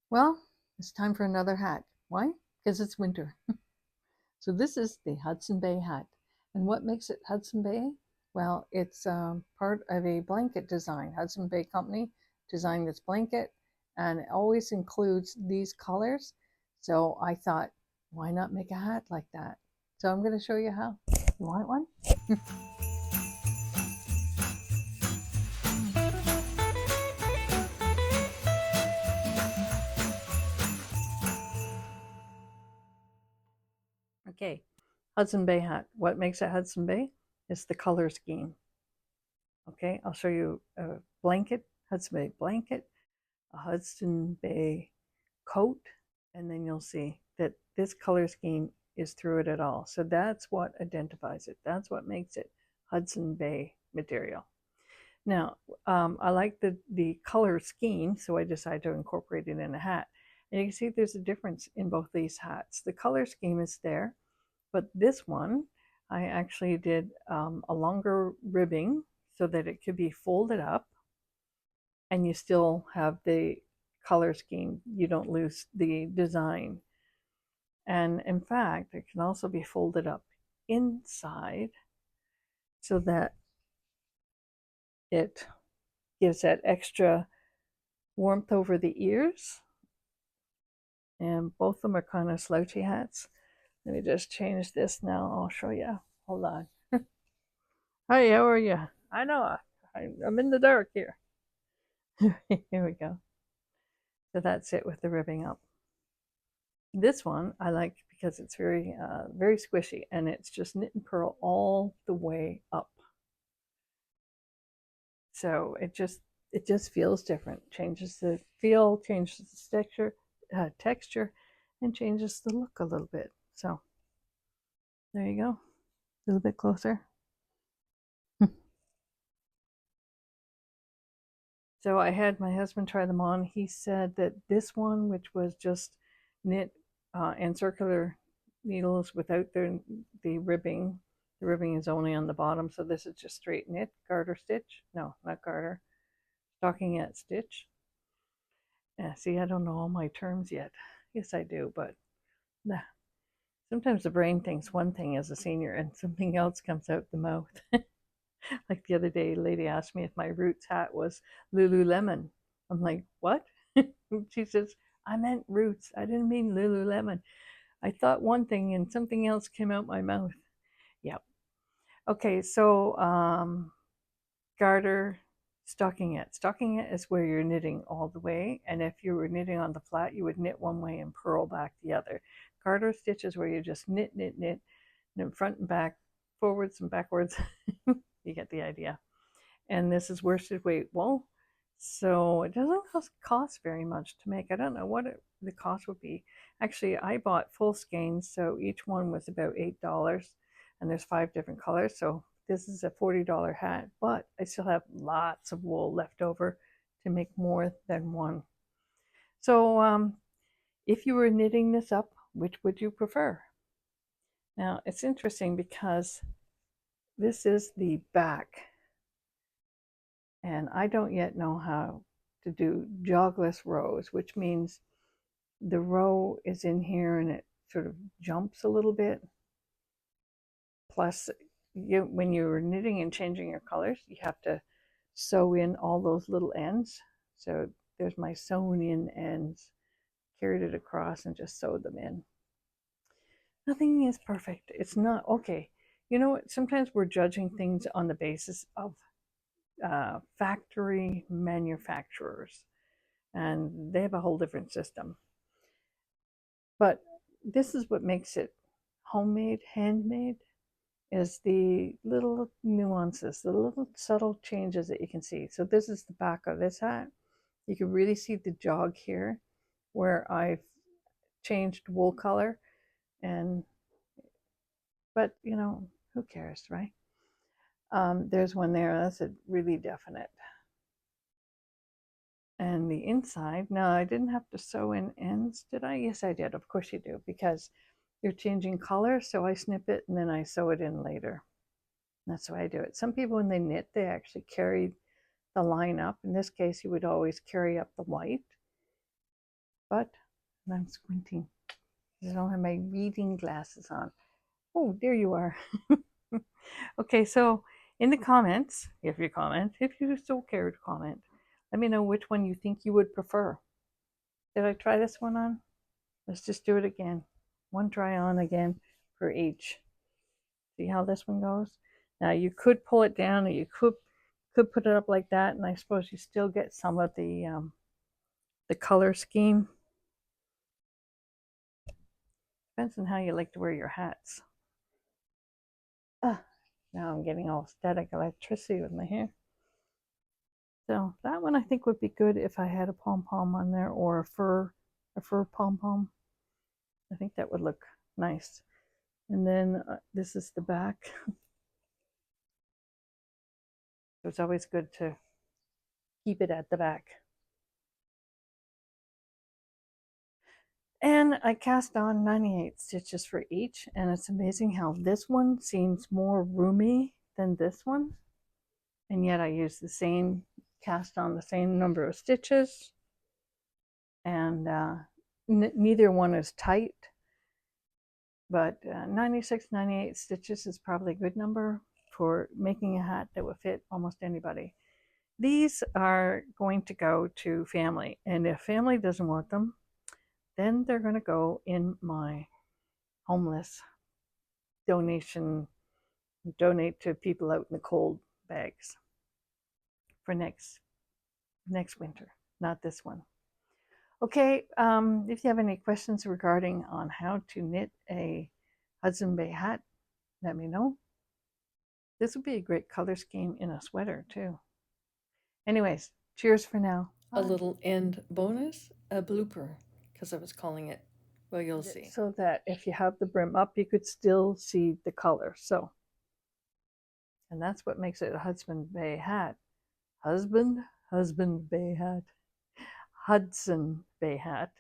Well, it's time for another hat. Why? Because it's winter. So this is the Hudson Bay hat. And what makes it Hudson Bay? Well, it's part of a blanket design. Hudson Bay Company designed this blanket, and it always includes these colors. So I thought, why not make a hat like that? So I'm going to show you how. You want one? Okay, Hudson Bay hat. What makes it Hudson Bay? It's the color scheme. Okay, I'll show you a blanket, Hudson Bay blanket, a Hudson Bay coat, and then you'll see that this color scheme is through it at all. So that's what identifies it. That's what makes it Hudson Bay material. Now, I like the color scheme, so I decided to incorporate it in a hat. And you can see there's a difference in both these hats. The color scheme is there, but this one, I actually did a longer ribbing so that it could be folded up and you still have the color scheme. You don't lose the design. And in fact, it can also be folded up inside so that it gives that extra warmth over the ears. And both of them are kind of slouchy hats. Let me just change this now. I'll show you. Hold on. Hi, how are you? I know. I'm in the dark here. Here we go. So that's it with the ribbing up. This one I like because it's very squishy, and it's just knit and purl all the way up. So it just feels different. Changes the feel, changes the texture, and changes the look a little bit. So there you go. A little bit closer. So I had my husband try them on. He said that this one, which was just knit and circular needles without the ribbing, the ribbing is only on the bottom. So this is just straight knit, garter stitch. No, not garter, stockingette stitch. Yeah, see, I don't know all my terms yet. Yes, I do, but nah. Sometimes the brain thinks one thing as a senior and something else comes out the mouth. Like the other day, a lady asked me if my Roots hat was Lululemon. I'm like, what? She says, I meant Roots. I didn't mean Lululemon. I thought one thing and something else came out my mouth. Yep. Okay, so garter, stockingette. Stockingette is where you're knitting all the way, and if you were knitting on the flat, you would knit one way and purl back the other. Garter stitch is where you just knit, knit, knit, and front and back, forwards and backwards. You get the idea. And this is worsted weight wool, so it doesn't cost very much to make. I don't know what the cost would be. Actually, I bought full skeins, so each one was about $8, and there's 5 different colors. So this is a $40 hat, but I still have lots of wool left over to make more than one. So if you were knitting this up, which would you prefer? Now it's interesting because this is the back, and I don't yet know how to do jogless rows, which means the row is in here and it sort of jumps a little bit. Plus, when you're knitting and changing your colors, you have to sew in all those little ends. So there's my sewn in ends, carried it across and just sewed them in. Nothing is perfect. It's not okay. You know what? Sometimes we're judging things on the basis of factory manufacturers, and they have a whole different system. But this is what makes it homemade, handmade, is the little nuances, the little subtle changes that you can see. So this is the back of this hat. You can really see the jog here where I've changed wool color, and but you know, who cares, right? There's one there that's a really definite. And the inside, now I didn't have to sew in ends, did I? Yes, I did. Of course you do, because you're changing color, so I snip it and then I sew it in later. That's why I do it. Some people, when they knit, they actually carry the line up. In this case, you would always carry up the white but I'm squinting. I don't have my reading glasses on. Oh, there you are. Okay, so in the comments, if you so care to comment, let me know which one you think you would prefer. Did I try this one on? Let's just do it again. One try on again for each. See how this one goes? Now you could pull it down, or you could put it up like that, and I suppose you still get some of the color scheme. Depends on how you like to wear your hats. Ah, now I'm getting all static electricity with my hair. So that one I think would be good if I had a pom-pom on there, or a fur pom-pom. I think that would look nice. And then this is the back. So it's always good to keep it at the back. And I cast on 98 stitches for each, and it's amazing how this one seems more roomy than this one. And yet I use the same, cast on the same number of stitches, and neither one is tight. But 96, 98 stitches is probably a good number for making a hat that would fit almost anybody. These are going to go to family, and if family doesn't want them, then they're going to go in my homeless donate to people out in the cold bags for next winter, not this one. Okay, if you have any questions regarding on how to knit a Hudson Bay hat, let me know. This would be a great color scheme in a sweater too. Anyways, cheers for now. A little end bonus, a blooper, because I was calling it. Well, you'll see. So that if you have the brim up, you could still see the color. So, and that's what makes it a Hudson Bay hat. Husband Bay hat. Hudson Bay hat.